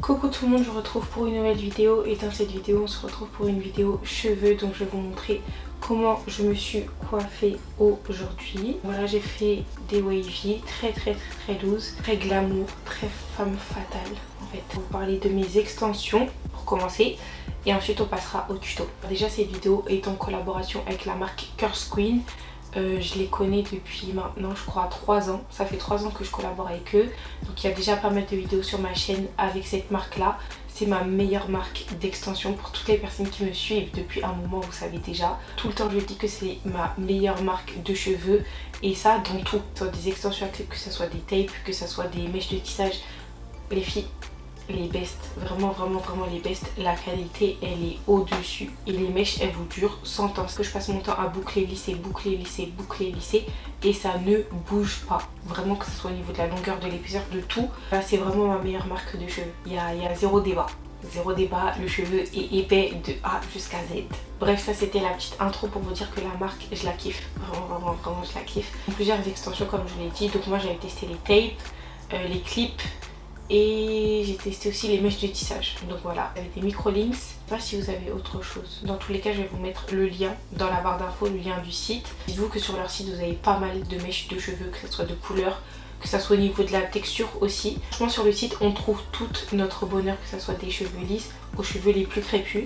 Coucou tout le monde, je vous retrouve pour une nouvelle vidéo et dans cette vidéo on se retrouve pour une vidéo cheveux. Donc je vais vous montrer comment je me suis coiffée aujourd'hui. Voilà, j'ai fait des wavy très loose, très glamour, très femme fatale en fait. On va vous parler de mes extensions pour commencer et ensuite on passera au tuto. Déjà cette vidéo est en collaboration avec la marque Curse Queen. Je les connais depuis maintenant je crois 3 ans, ça fait 3 ans que je collabore avec eux, donc il y a déjà pas mal de vidéos sur ma chaîne avec cette marque là. C'est ma meilleure marque d'extension pour toutes les personnes qui me suivent depuis un moment, vous savez déjà. Tout le temps je dis que c'est ma meilleure marque de cheveux et ça dans tout, que ce soit des extensions à clip, que ce soit des tapes, que ce soit des mèches de tissage. Les filles, les best, vraiment les best, la qualité elle est au dessus et les mèches elles vous durent 100 ans. Parce que je passe mon temps à boucler, lisser et ça ne bouge pas, vraiment, que ce soit au niveau de la longueur de l'épaisseur, de tout. Là c'est vraiment ma meilleure marque de cheveux, il y a zéro débat. Zéro débat, le cheveu est épais de A jusqu'à Z. Bref, ça c'était la petite intro pour vous dire que la marque je la kiffe, vraiment je la kiffe. Plusieurs extensions comme je l'ai dit, donc moi j'avais testé les tapes, les clips et j'ai testé aussi les mèches de tissage. Donc voilà, avec des micro-links. Je sais pas si vous avez autre chose. Dans tous les cas, je vais vous mettre le lien dans la barre d'infos, le lien du site. Dites-vous que sur leur site, vous avez pas mal de mèches de cheveux, que ce soit de couleur, que ce soit au niveau de la texture aussi. Franchement, sur le site, on trouve tout notre bonheur, que ce soit des cheveux lisses aux cheveux les plus crépus.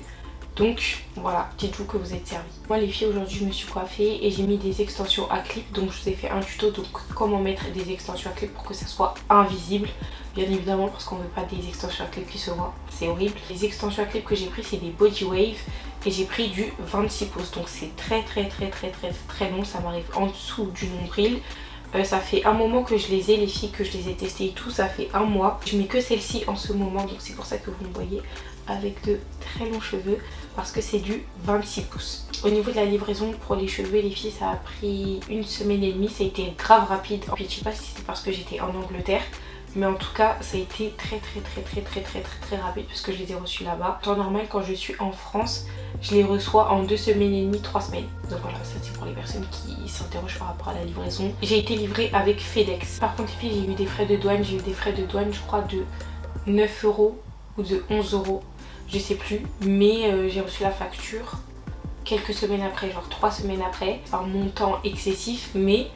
Donc voilà, dites-vous que vous êtes servis. Moi les filles, aujourd'hui je me suis coiffée et j'ai mis des extensions à clip. Donc je vous ai fait un tuto, donc comment mettre des extensions à clip pour que ça soit invisible. Bien évidemment parce qu'on veut pas des extensions à clip qui se voient, c'est horrible. Les extensions à clip que j'ai pris c'est des body wave et j'ai pris du 26 pouces. Donc c'est très long, ça m'arrive en dessous du nombril. Ça fait un moment que je les ai les filles, que je les ai testées et tout, ça fait un mois. Je mets que celle-ci en ce moment, donc c'est pour ça que vous me voyez avec de très longs cheveux, parce que c'est du 26 pouces. Au niveau de la livraison pour les cheveux les filles, ça a pris 1 semaine et demie, ça a été grave rapide. Je sais pas si c'est parce que j'étais en Angleterre, mais en tout cas ça a été très rapide parce que je les ai reçus là-bas. En temps normal, quand je suis en France, je les reçois en 2 semaines et demie, 3 semaines. Donc voilà, ça c'est pour les personnes qui s'interrogent par rapport à la livraison. J'ai été livrée avec FedEx. Par contre les filles, j'ai eu des frais de douane, je crois de 9 € ou de 11 €, je sais plus, mais j'ai reçu la facture quelques semaines après, genre 3 semaines après, un montant excessif, mais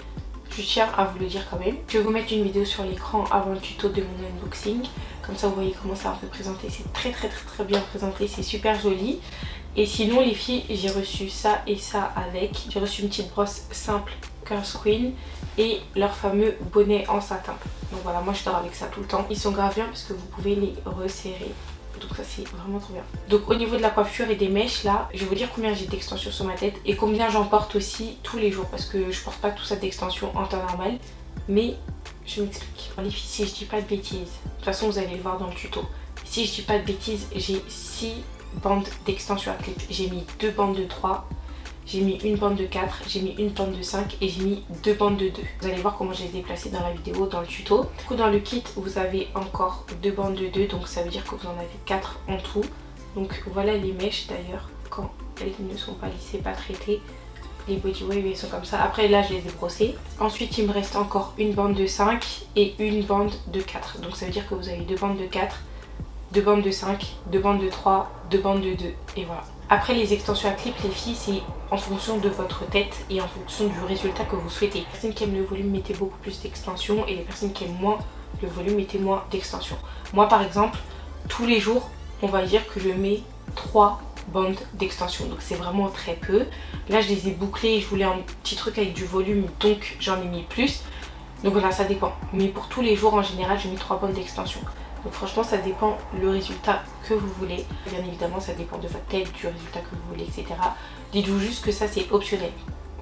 je tiens à vous le dire quand même. Je vais vous mettre une vidéo sur l'écran avant le tuto de mon unboxing, comme ça vous voyez comment c'est un peu présenté. C'est très bien présenté, c'est super joli. Et sinon les filles, j'ai reçu ça et ça avec. J'ai reçu une petite brosse simple Curse Queen et leur fameux bonnet en satin. Donc voilà, moi je dors avec ça tout le temps. Ils sont grave bien parce que vous pouvez les resserrer. Donc ça c'est vraiment trop bien. Donc au niveau de la coiffure et des mèches là, je vais vous dire combien j'ai d'extensions sur ma tête et combien j'en porte aussi tous les jours, parce que je porte pas tout ça d'extension en temps normal. Mais je m'explique. Les filles, si je dis pas de bêtises, de toute façon vous allez le voir dans le tuto. Si je dis pas de bêtises, j'ai 6 bandes d'extensions à clip. J'ai mis 2 bandes de 3. J'ai mis une bande de 4, j'ai mis une bande de 5 et j'ai mis 2 bandes de 2. Vous allez voir comment je les ai placées dans la vidéo, dans le tuto. Du coup dans le kit vous avez encore 2 bandes de 2, donc ça veut dire que vous en avez 4 en tout. Donc voilà les mèches d'ailleurs, quand elles ne sont pas lissées, pas traitées. Les body wave elles sont comme ça. Après là je les ai brossées. Ensuite il me reste encore une bande de 5 et une bande de 4. Donc ça veut dire que vous avez 2 bandes de 4, 2 bandes de 5, 2 bandes de 3, 2 bandes de 2 et voilà. Après les extensions à clip les filles, c'est en fonction de votre tête et en fonction du résultat que vous souhaitez. Les personnes qui aiment le volume mettez beaucoup plus d'extensions et les personnes qui aiment moins le volume mettez moins d'extensions. Moi par exemple, tous les jours on va dire que je mets 3 bandes d'extension, donc c'est vraiment très peu. Là je les ai bouclées et je voulais un petit truc avec du volume, donc j'en ai mis plus. Donc voilà, ça dépend. Mais pour tous les jours en général je mets 3 bandes d'extension. Donc franchement ça dépend le résultat que vous voulez. Bien évidemment ça dépend de votre tête, du résultat que vous voulez, etc. Dites-vous juste que ça c'est optionnel.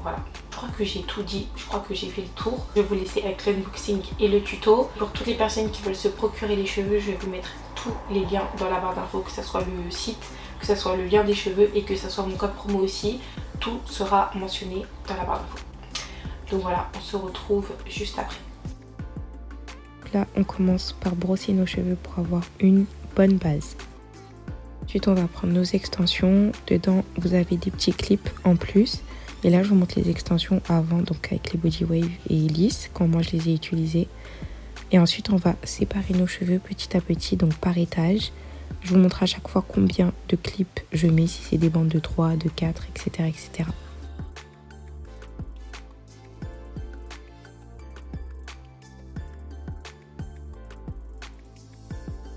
Voilà. Je crois que j'ai tout dit, je crois que j'ai fait le tour. Je vais vous laisser avec l'unboxing et le tuto. Pour toutes les personnes qui veulent se procurer les cheveux, je vais vous mettre tous les liens dans la barre d'infos, que ce soit le site, que ce soit le lien des cheveux et que ce soit mon code promo aussi. Tout sera mentionné dans la barre d'infos. Donc voilà, on se retrouve juste après. Là, on commence par brosser nos cheveux pour avoir une bonne base. Ensuite, on va prendre nos extensions. Dedans, vous avez des petits clips en plus. Et là, je vous montre les extensions avant, donc avec les body wave et lisses, quand moi je les ai utilisées. Et ensuite on va séparer nos cheveux petit à petit, donc par étage. Je vous montre à chaque fois combien de clips je mets, si c'est des bandes de 3, de 4, etc. etc.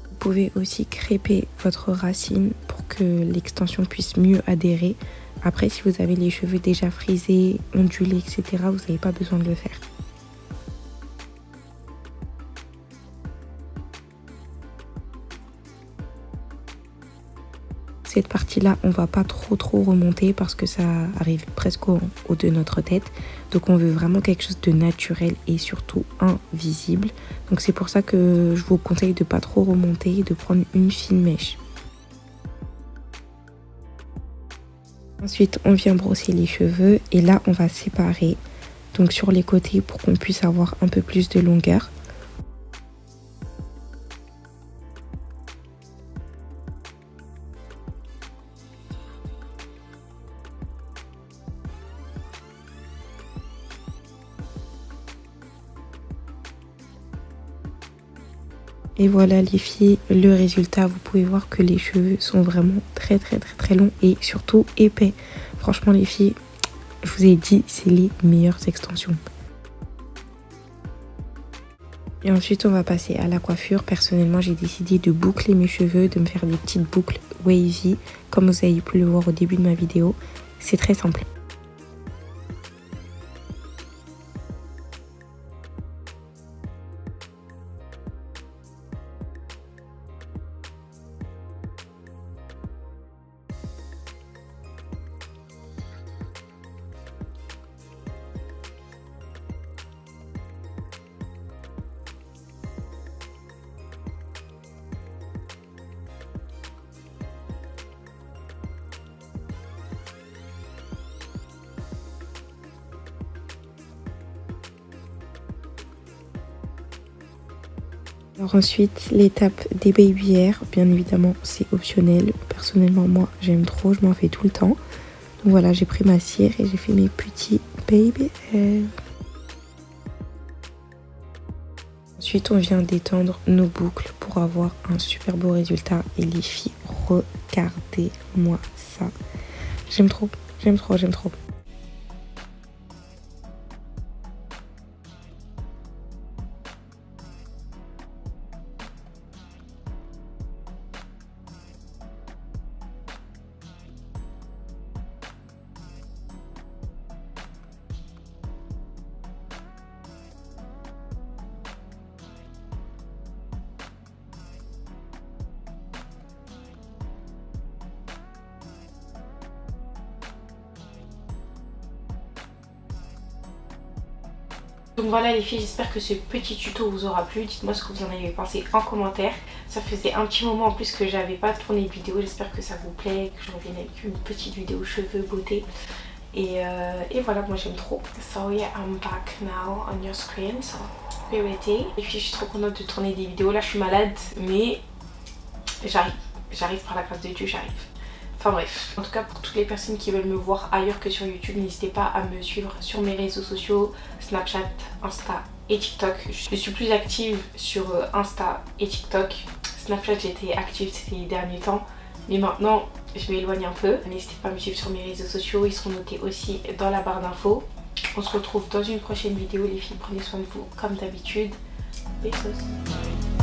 Vous pouvez aussi crêper votre racine pour que l'extension puisse mieux adhérer. Après, si vous avez les cheveux déjà frisés, ondulés, etc., vous n'avez pas besoin de le faire. Cette partie-là, on va pas trop remonter parce que ça arrive presque au haut de notre tête. Donc on veut vraiment quelque chose de naturel et surtout invisible. Donc c'est pour ça que je vous conseille de pas trop remonter et de prendre une fine mèche. Ensuite, on vient brosser les cheveux et là, on va séparer donc sur les côtés pour qu'on puisse avoir un peu plus de longueur. Et voilà les filles, le résultat, vous pouvez voir que les cheveux sont vraiment très longs et surtout épais. Franchement les filles, je vous ai dit, c'est les meilleures extensions. Et ensuite on va passer à la coiffure. Personnellement j'ai décidé de boucler mes cheveux, de me faire des petites boucles wavy, comme vous avez pu le voir au début de ma vidéo. C'est très simple. Alors ensuite, l'étape des baby hair, bien évidemment c'est optionnel. Personnellement moi j'aime trop, je m'en fais tout le temps. Donc voilà, j'ai pris ma cire et j'ai fait mes petits baby hair. Ensuite on vient détendre nos boucles pour avoir un super beau résultat. Et les filles, regardez-moi ça. J'aime trop. Donc voilà les filles, j'espère que ce petit tuto vous aura plu. Dites-moi ce que vous en avez pensé en commentaire. Ça faisait un petit moment en plus que j'avais pas tourné de vidéo. J'espère que ça vous plaît, que je revienne avec une petite vidéo cheveux, beauté. Et voilà, moi j'aime trop. So yeah, I'm back now on your screen. So be ready. Et puis je suis trop contente de tourner des vidéos. Là je suis malade, mais j'arrive par la grâce de Dieu, j'arrive. Enfin bref, en tout cas pour toutes les personnes qui veulent me voir ailleurs que sur YouTube, n'hésitez pas à me suivre sur mes réseaux sociaux, Snapchat, Insta et TikTok. Je suis plus active sur Insta et TikTok. Snapchat j'étais active ces derniers temps, mais maintenant je m'éloigne un peu. N'hésitez pas à me suivre sur mes réseaux sociaux, ils seront notés aussi dans la barre d'infos. On se retrouve dans une prochaine vidéo les filles, prenez soin de vous comme d'habitude. Bisous.